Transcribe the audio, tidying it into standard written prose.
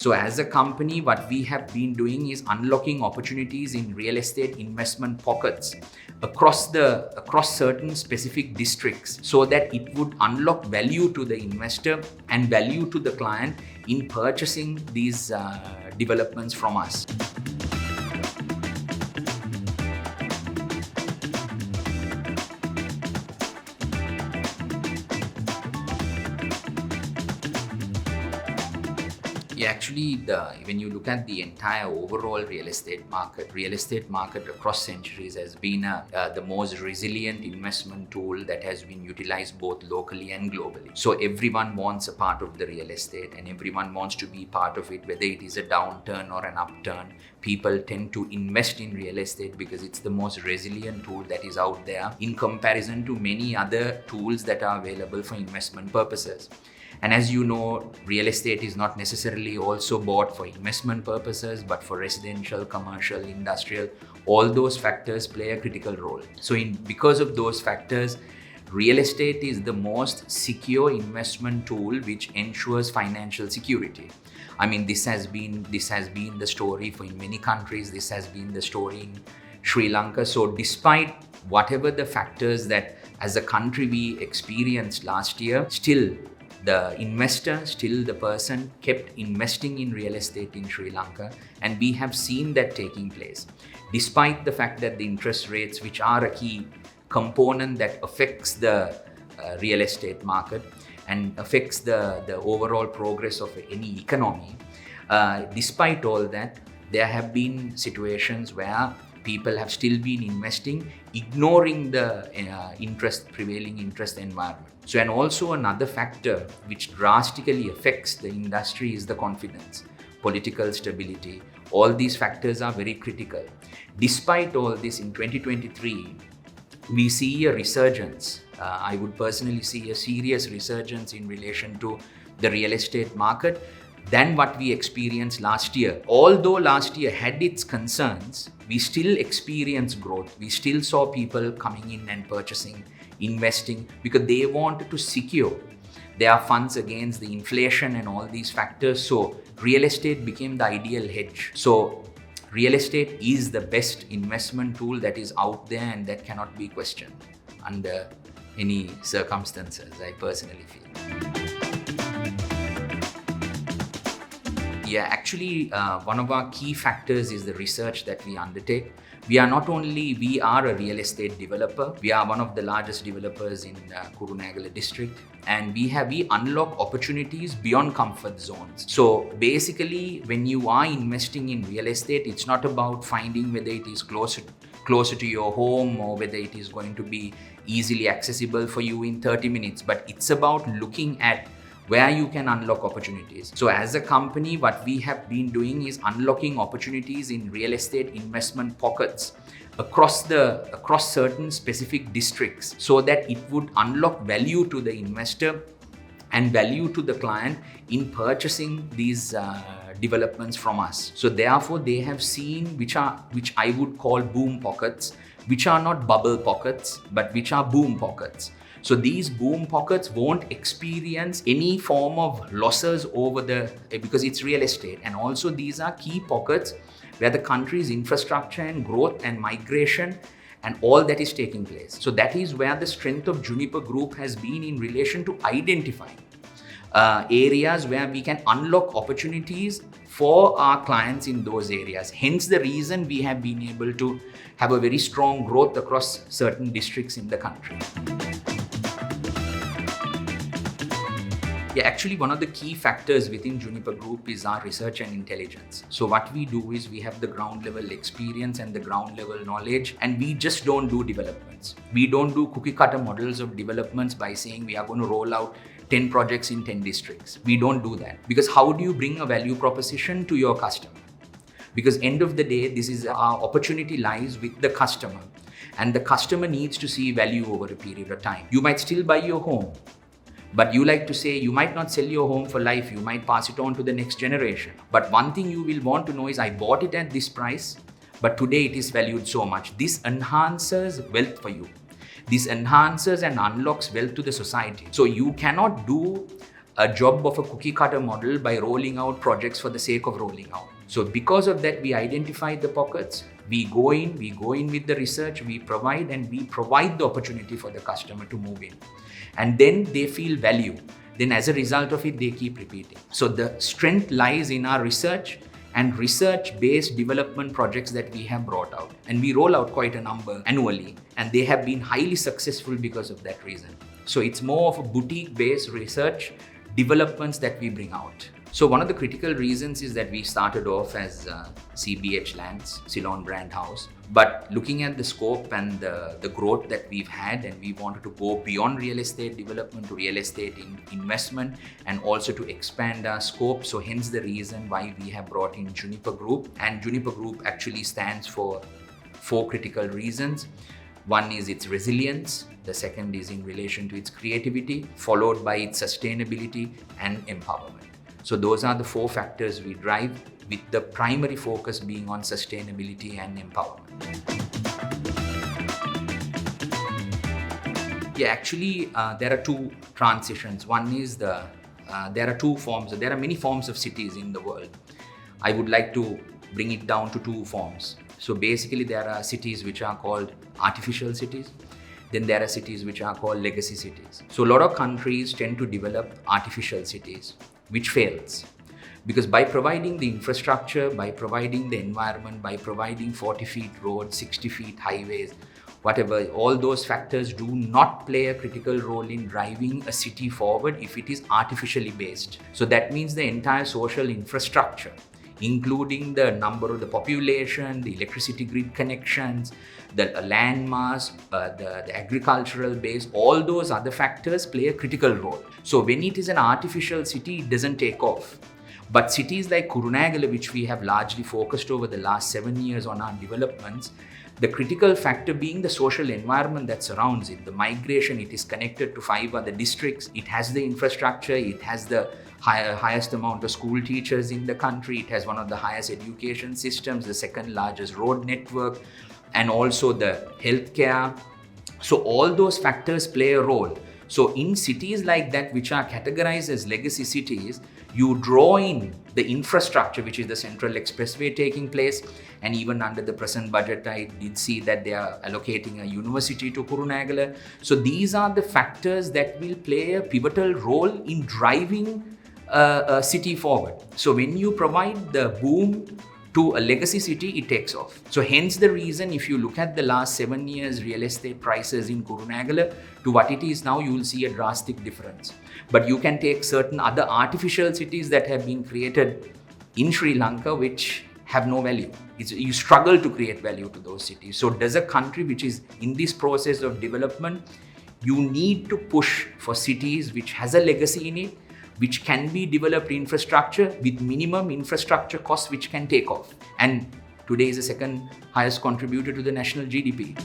So as a company, what we have been doing is unlocking opportunities in real estate investment pockets across certain specific districts so that it would unlock value to the investor and value to the client in purchasing these developments from us. Yeah, actually, when you look at the entire overall real estate market across centuries has been the most resilient investment tool that has been utilized both locally and globally. So everyone wants a part of the real estate and everyone wants to be part of it, whether it is a downturn or an upturn. People tend to invest in real estate because it's the most resilient tool that is out there in comparison to many other tools that are available for investment purposes. And as you know, real estate is not necessarily also bought for investment purposes, but for residential, commercial, industrial. All those factors play a critical role. So because of those factors, real estate is the most secure investment tool which ensures financial security. I mean, this has been the story for in many countries. This has been the story in Sri Lanka. So despite whatever the factors that as a country we experienced last year, still the investor, still the person kept investing in real estate in Sri Lanka, and we have seen that taking place. Despite the fact that the interest rates, which are a key component that affects the real estate market and affects the overall progress of any economy, despite all that, there have been situations where people have still been investing, ignoring the prevailing interest environment. So, and also another factor which drastically affects the industry is the confidence, political stability. All these factors are very critical. Despite all this, in 2023, we see a resurgence. I would personally see a serious resurgence in relation to the real estate market than what we experienced last year. Although last year had its concerns, we still experienced growth. We still saw people coming in and purchasing, investing, because they wanted to secure their funds against the inflation and all these factors. So real estate became the ideal hedge. So real estate is the best investment tool that is out there and that cannot be questioned under any circumstances, I personally feel. Yeah, actually, one of our key factors is the research that we undertake. We are a real estate developer. We are one of the largest developers in Kurunegala district, and we unlock opportunities beyond comfort zones. So basically, when you are investing in real estate, it's not about finding whether it is closer to your home or whether it is going to be easily accessible for you in 30 minutes, but it's about looking at where you can unlock opportunities. So as a company, what we have been doing is unlocking opportunities in real estate investment pockets across certain specific districts so that it would unlock value to the investor and value to the client in purchasing these developments from us. So therefore, they have seen which I would call boom pockets, which are not bubble pockets, but which are boom pockets. So these boom pockets won't experience any form of losses because it's real estate. And also these are key pockets where the country's infrastructure and growth and migration and all that is taking place. So that is where the strength of Juniper Group has been in relation to identifying areas where we can unlock opportunities for our clients in those areas. Hence the reason we have been able to have a very strong growth across certain districts in the country. Yeah, actually, one of the key factors within Juniper Group is our research and intelligence. So what we do is we have the ground level experience and the ground level knowledge, and we just don't do developments. We don't do cookie cutter models of developments by saying we are going to roll out 10 projects in 10 districts. We don't do that, because how do you bring a value proposition to your customer? Because end of the day, this is our opportunity lies with the customer, and the customer needs to see value over a period of time. You might still buy your home, but you like to say you might not sell your home for life. You might pass it on to the next generation. But one thing you will want to know is, I bought it at this price, but today it is valued so much. This enhances wealth for you. This enhances and unlocks wealth to the society. So you cannot do a job of a cookie cutter model by rolling out projects for the sake of rolling out. So because of that, we identify the pockets, we go in with the research, we provide the opportunity for the customer to move in. And then they feel value. Then as a result of it, they keep repeating. So the strength lies in our research and research-based development projects that we have brought out. And we roll out quite a number annually, and they have been highly successful because of that reason. So it's more of a boutique-based research developments that we bring out. So one of the critical reasons is that we started off as CBH Lands, Ceylon Brand House. But looking at the scope and the growth that we've had, and we wanted to go beyond real estate development to real estate investment and also to expand our scope. So hence the reason why we have brought in Juniper Group. And Juniper Group actually stands for 4 critical reasons. One is its resilience, the second is in relation to its creativity, followed by its sustainability and empowerment. So those are the 4 factors we drive, with the primary focus being on sustainability and empowerment. Yeah, actually, there are 2 transitions. One is there are many forms of cities in the world. I would like to bring it down to 2 forms. So basically, there are cities which are called artificial cities. Then there are cities which are called legacy cities. So a lot of countries tend to develop artificial cities, which fails. Because by providing the infrastructure, by providing the environment, by providing 40 feet roads, 60 feet highways, whatever, all those factors do not play a critical role in driving a city forward if it is artificially based. So that means the entire social infrastructure, including the number of the population, the electricity grid connections, the land mass, the agricultural base, all those other factors play a critical role. So when it is an artificial city, it doesn't take off. But cities like Kurunegala, which we have largely focused over the last 7 years on our developments, the critical factor being the social environment that surrounds it, the migration, it is connected to 5 other districts, it has the infrastructure, it has the highest amount of school teachers in the country, it has one of the highest education systems, the second largest road network, and also the healthcare. So all those factors play a role. So in cities like that, which are categorized as legacy cities, you draw in the infrastructure, which is the Central Expressway taking place. And even under the present budget, I did see that they are allocating a university to Kurunegala. So these are the factors that will play a pivotal role in driving a city forward. So when you provide the boom to a legacy city, it takes off. So hence the reason, if you look at the last 7 years real estate prices in Kurunegala to what it is now, you will see a drastic difference. But you can take certain other artificial cities that have been created in Sri Lanka which have no value. You struggle to create value to those cities. So does a country which is in this process of development, you need to push for cities which has a legacy in it, which can be developed infrastructure with minimum infrastructure costs which can take off. And today is the second highest contributor to the national GDP.